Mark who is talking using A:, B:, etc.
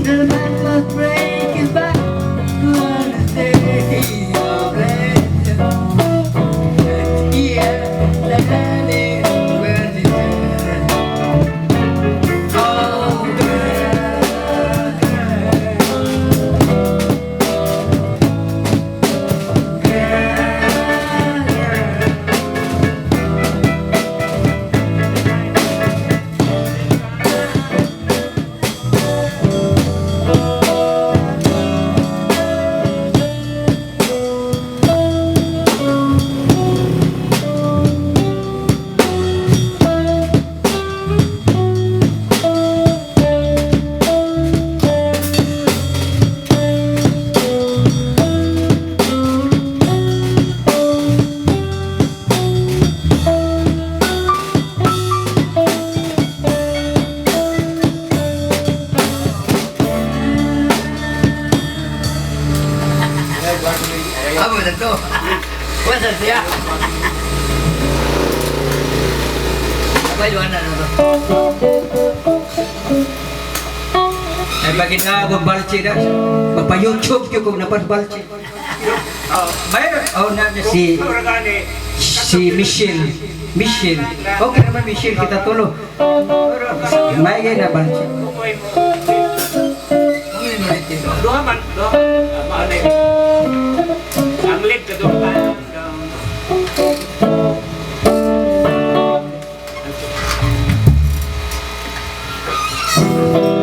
A: The man must break his back on a day of legend. Yeah, the land is where the oh, apa itu? What's that ya? Apa jualan itu?
B: Bagi na balci dah. Bapa YouTube kyo kung napas balci. Mayroon. Oh na si Michelle. Michelle. Okay naman Michelle kita tulong. May na balci.
C: Doha man, doha. Maalay. Ang lit ka doon.
A: Oh